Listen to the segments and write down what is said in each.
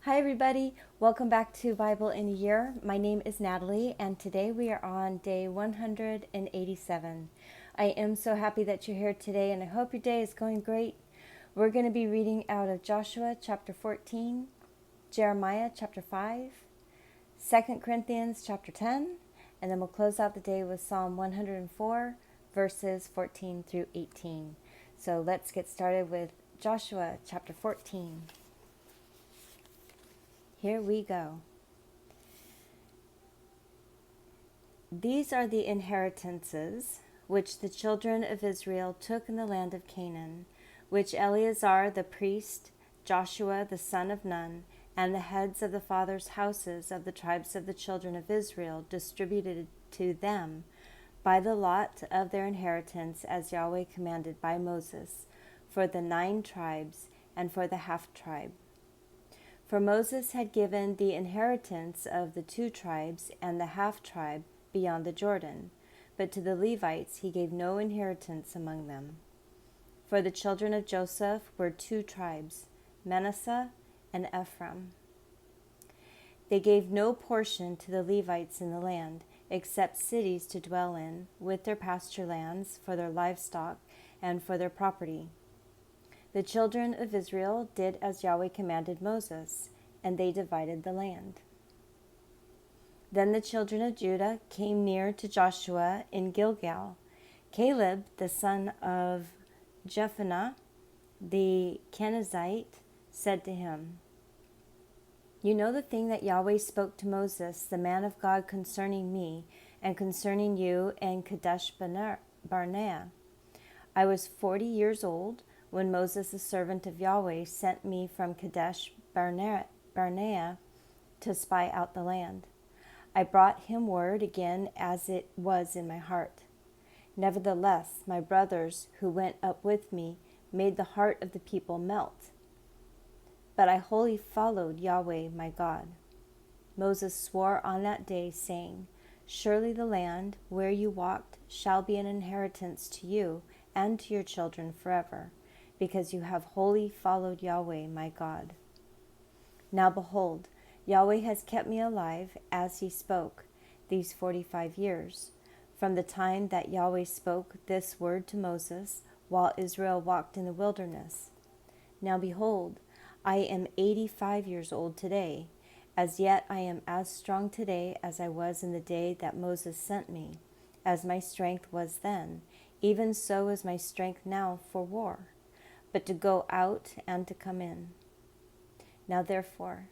Hi everybody, welcome back to Bible in a Year. My name is Natalie and today we are on day 187. I am so happy that you're here today and I hope your day is going great. We're going to be reading out of Joshua chapter 14, Jeremiah chapter 5, 2Corinthians chapter 10, and then we'll close out the day with Psalm 104 verses 14 through 18. So let's get started with Joshua chapter 14. Here we go. These are the inheritances which the children of Israel took in the land of Canaan, which Eleazar the priest, Joshua the son of Nun, and the heads of the fathers' houses of the tribes of the children of Israel distributed to them by the lot of their inheritance as Yahweh commanded by Moses, for the 9 tribes and for the half-tribe. For Moses had given the inheritance of the 2 tribes and the half-tribe beyond the Jordan, but to the Levites he gave no inheritance among them. For the children of Joseph were 2 tribes, Manasseh and Ephraim. They gave no portion to the Levites in the land, except cities to dwell in, with their pasture lands for their livestock and for their property. The children of Israel did as Yahweh commanded Moses, and they divided the land. Then the children of Judah came near to Joshua in Gilgal. Caleb, the son of Jephunneh, the Kenizzite, said to him, "You know the thing that Yahweh spoke to Moses, the man of God, concerning me, and concerning you in Kadesh Barnea. I was 40 years old when Moses, the servant of Yahweh, sent me from Kadesh Barnea to spy out the land. I brought him word again as it was in my heart. Nevertheless, my brothers who went up with me made the heart of the people melt. But I wholly followed Yahweh my God. Moses swore on that day, saying, Surely the land where you walked shall be an inheritance to you and to your children forever, because you have wholly followed Yahweh my God. Now behold, Yahweh has kept me alive as he spoke these 45 years, from the time that Yahweh spoke this word to Moses while Israel walked in the wilderness. Now behold, I am 85 years old today. As yet I am as strong today as I was in the day that Moses sent me, as my strength was then, even so is my strength now for war, but to go out and to come in. Now therefore,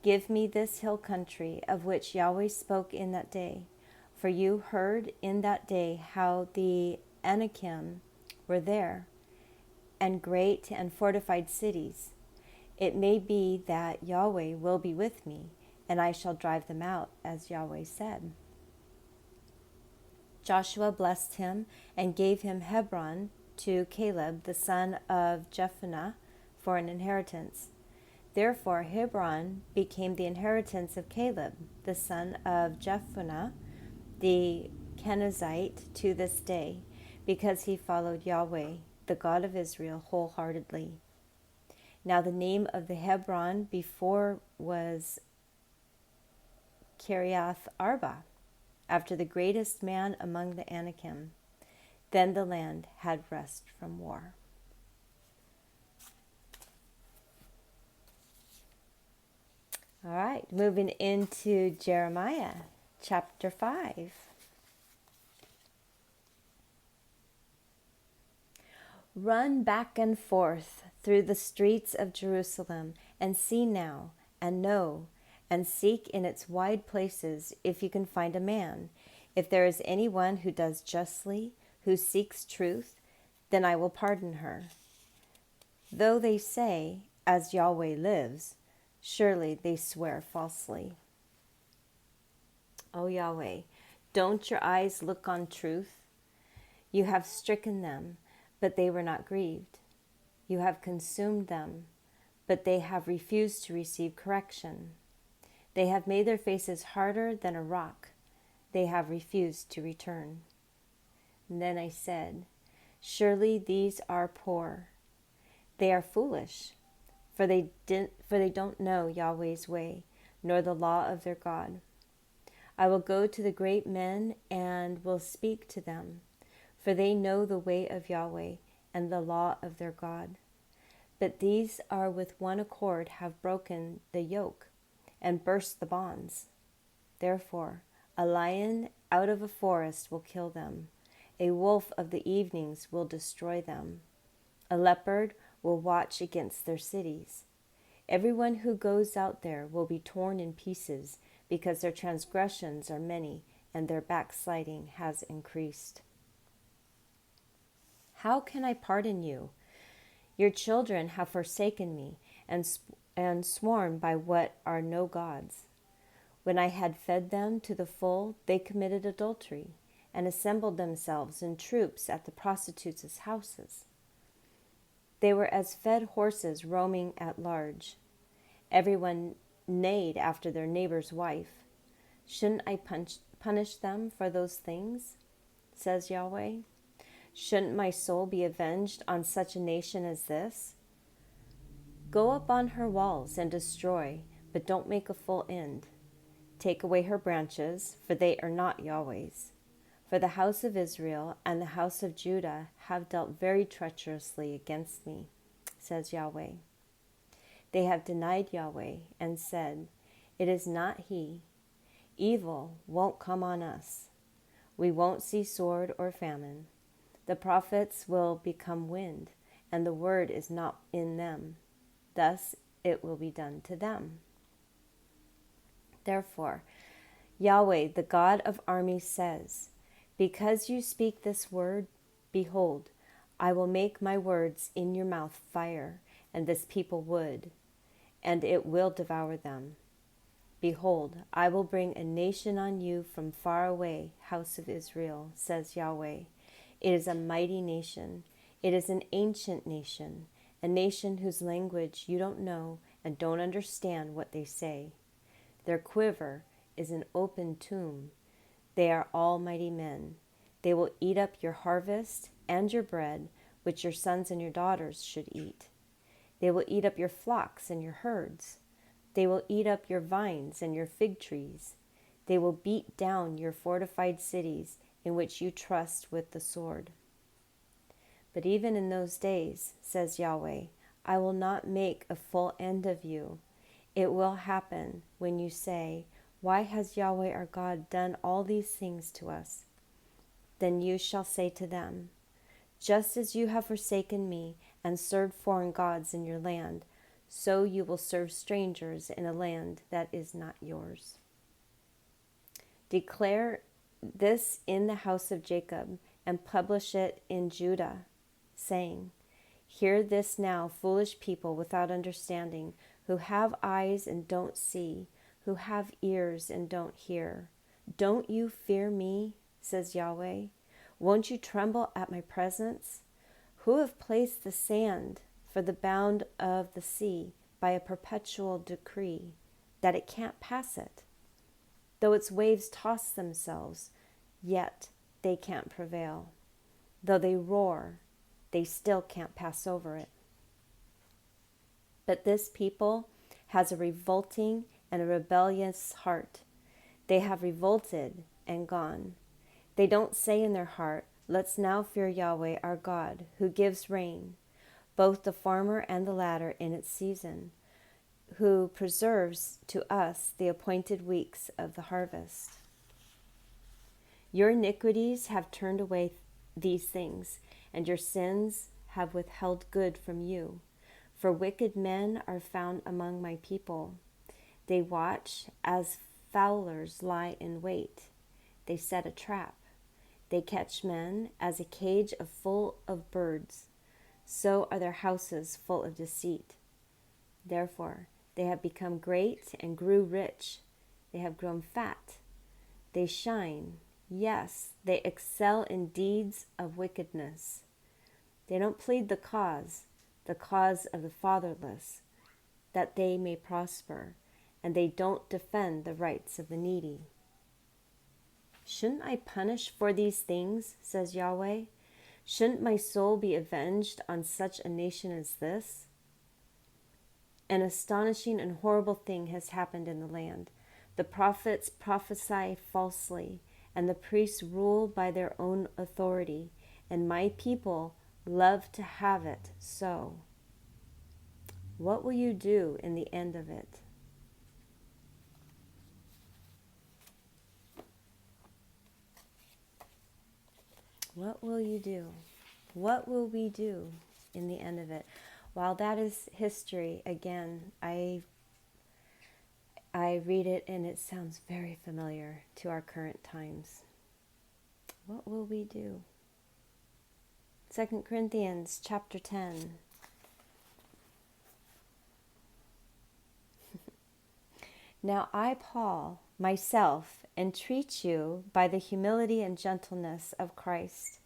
give me this hill country of which Yahweh spoke in that day, for you heard in that day how the Anakim were there, and great and fortified cities. It may be that Yahweh will be with me, and I shall drive them out, as Yahweh said." Joshua blessed him and gave him Hebron to Caleb, the son of Jephunneh, for an inheritance. Therefore Hebron became the inheritance of Caleb, the son of Jephunneh, the Kenizzite, to this day, because he followed Yahweh, the God of Israel, wholeheartedly. Now the name of the Hebron before was Kiriath Arba, after the greatest man among the Anakim. Then the land had rest from war. All right, moving into Jeremiah chapter 5. Run back and forth through the streets of Jerusalem, and see now, and know, and seek in its wide places if you can find a man. If there is anyone who does justly, who seeks truth, then I will pardon her. Though they say, as Yahweh lives, surely they swear falsely. O Yahweh, don't your eyes look on truth? You have stricken them, but they were not grieved. You have consumed them, but they have refused to receive correction. They have made their faces harder than a rock. They have refused to return. And then I said, Surely these are poor. They are foolish, for they don't know Yahweh's way, nor the law of their God. I will go to the great men and will speak to them, for they know the way of Yahweh and the law of their God. But these are with one accord have broken the yoke and burst the bonds. Therefore, a lion out of a forest will kill them. A wolf of the evenings will destroy them. A leopard will watch against their cities. Everyone who goes out there will be torn in pieces, because their transgressions are many and their backsliding has increased. How can I pardon you? Your children have forsaken me and sworn by what are no gods. When I had fed them to the full, they committed adultery and assembled themselves in troops at the prostitutes' houses. They were as fed horses roaming at large. Everyone neighed after their neighbor's wife. Shouldn't I punish them for those things? Says Yahweh. Shouldn't my soul be avenged on such a nation as this? Go up on her walls and destroy, but don't make a full end. Take away her branches, for they are not Yahweh's. For the house of Israel and the house of Judah have dealt very treacherously against me, says Yahweh. They have denied Yahweh and said, it is not he. Evil won't come on us. We won't see sword or famine. The prophets will become wind, and the word is not in them. Thus it will be done to them. Therefore, Yahweh, the God of armies, says, because you speak this word, behold, I will make my words in your mouth fire, and this people wood, and it will devour them. Behold, I will bring a nation on you from far away, house of Israel, says Yahweh. It is a mighty nation. It is an ancient nation, a nation whose language you don't know and don't understand what they say. Their quiver is an open tomb. They are all mighty men. They will eat up your harvest and your bread, which your sons and your daughters should eat. They will eat up your flocks and your herds. They will eat up your vines and your fig trees. They will beat down your fortified cities in which you trust with the sword. But even in those days, says Yahweh, I will not make a full end of you. It will happen when you say, why has Yahweh our God done all these things to us? Then you shall say to them, just as you have forsaken me and served foreign gods in your land, so you will serve strangers in a land that is not yours. Declare this in the house of Jacob and publish it in Judah, saying, hear this now, foolish people without understanding, who have eyes and don't see, who have ears and don't hear. Don't you fear me, says Yahweh? Won't you tremble at my presence? Who have placed the sand for the bound of the sea by a perpetual decree, that it can't pass it? Though its waves toss themselves, yet they can't prevail. Though they roar, they still can't pass over it. But this people has a revolting and a rebellious heart. They have revolted and gone. They don't say in their heart, let's now fear Yahweh our God, who gives rain, both the former and the latter in its season, who preserves to us the appointed weeks of the harvest. Your iniquities have turned away these things, and your sins have withheld good from you. For wicked men are found among my people. They watch as fowlers lie in wait. They set a trap. They catch men as a cage full of birds. So are their houses full of deceit. Therefore, they have become great and grew rich. They have grown fat. They shine. Yes, they excel in deeds of wickedness. They don't plead the cause of the fatherless, that they may prosper, and they don't defend the rights of the needy. Shouldn't I punish for these things, says Yahweh? Shouldn't my soul be avenged on such a nation as this? An astonishing and horrible thing has happened in the land. The prophets prophesy falsely, and the priests rule by their own authority, and my people love to have it so. What will you do in the end of it? What will you do? What will we do in the end of it? While that is history, again, I read it and it sounds very familiar to our current times. What will we do? 2 Corinthians chapter 10. Now I, Paul, myself, entreat you by the humility and gentleness of Christ,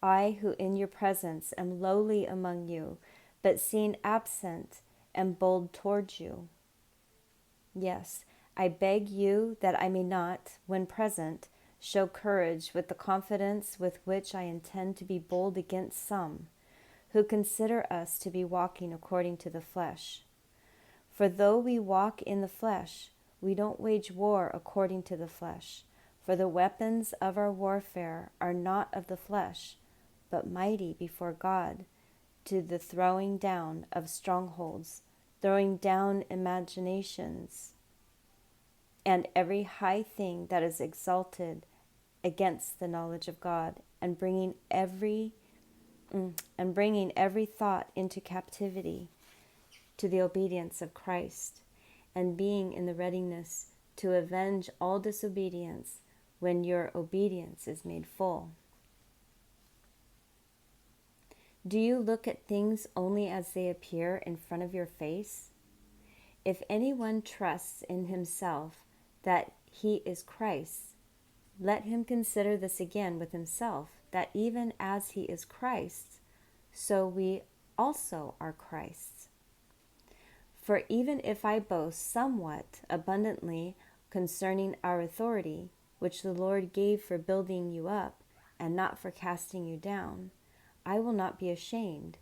I who in your presence am lowly among you, but seen absent am bold towards you. Yes, I beg you that I may not, when present, show courage with the confidence with which I intend to be bold against some, who consider us to be walking according to the flesh. For though we walk in the flesh, we don't wage war according to the flesh. For the weapons of our warfare are not of the flesh, but mighty before God, to the throwing down of strongholds, throwing down imaginations, and every high thing that is exalted against the knowledge of God, and bringing every thought into captivity to the obedience of Christ, and being in the readiness to avenge all disobedience when your obedience is made full. Do you look at things only as they appear in front of your face? If anyone trusts in himself that he is Christ, let him consider this again with himself, that even as he is Christ, so we also are Christ's. For even if I boast somewhat abundantly concerning our authority, which the Lord gave for building you up, and not for casting you down, I will not be ashamed,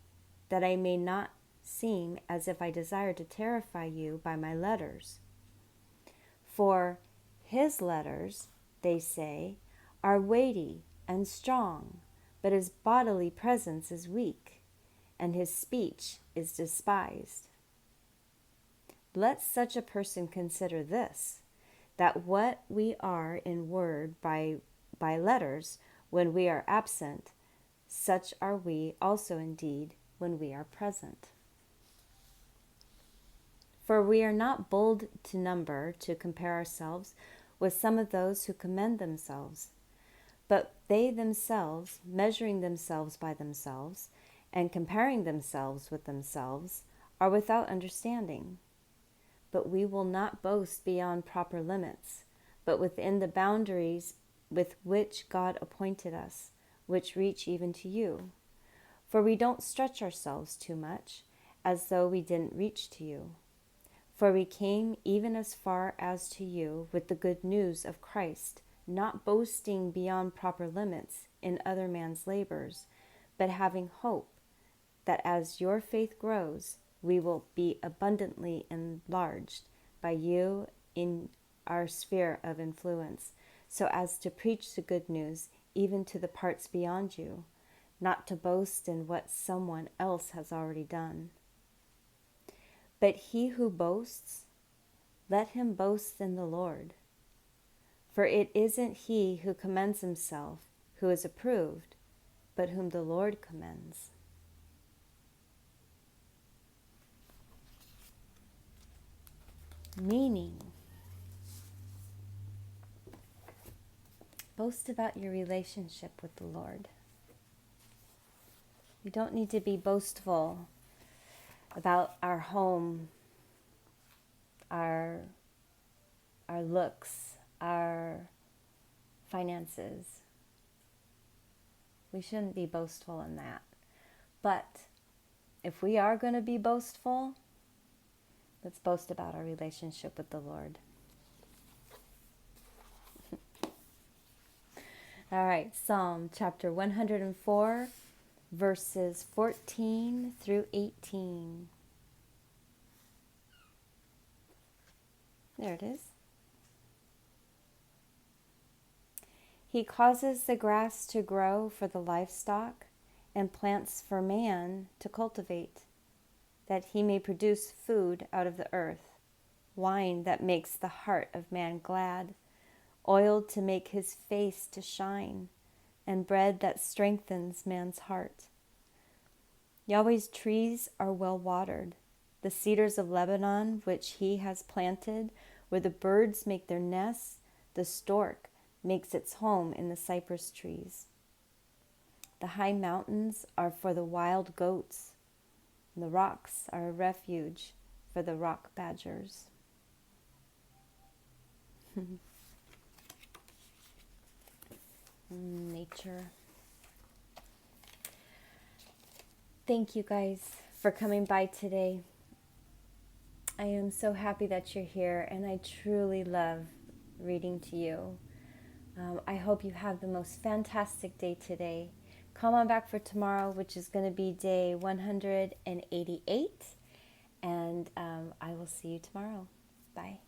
that I may not seem as if I desired to terrify you by my letters. For his letters, they say, are weighty and strong, but his bodily presence is weak, and his speech is despised. Let such a person consider this, that what we are in word by letters when we are absent, such are we also indeed when we are present. For we are not bold to number, to compare ourselves with some of those who commend themselves, but they themselves, measuring themselves by themselves, and comparing themselves with themselves, are without understanding. But we will not boast beyond proper limits, but within the boundaries with which God appointed us, which reach even to you. For we don't stretch ourselves too much, as though we didn't reach to you. For we came even as far as to you with the good news of Christ, not boasting beyond proper limits in other man's labors, but having hope that as your faith grows, we will be abundantly enlarged by you in our sphere of influence, so as to preach the good news even to the parts beyond you, not to boast in what someone else has already done. But he who boasts, let him boast in the Lord. For it isn't he who commends himself who is approved, but whom the Lord commends. Meaning, boast about your relationship with the Lord. You don't need to be boastful about our home, our looks, our finances. We shouldn't be boastful in that. But if we are going to be boastful, let's boast about our relationship with the Lord. All right, Psalm chapter 104, verses 14 through 18. There it is. He causes the grass to grow for the livestock and plants for man to cultivate, that he may produce food out of the earth, wine that makes the heart of man glad, oil to make his face to shine, and bread that strengthens man's heart. Yahweh's trees are well watered, the cedars of Lebanon which he has planted, where the birds make their nests, the stork makes its home in the cypress trees. The high mountains are for the wild goats, and the rocks are a refuge for the rock badgers. Nature. Thank you guys for coming by today. I am so happy that you're here, and I truly love reading to you. I hope you have the most fantastic day today. Come on back for tomorrow, which is going to be day 188, and I will see you tomorrow. Bye.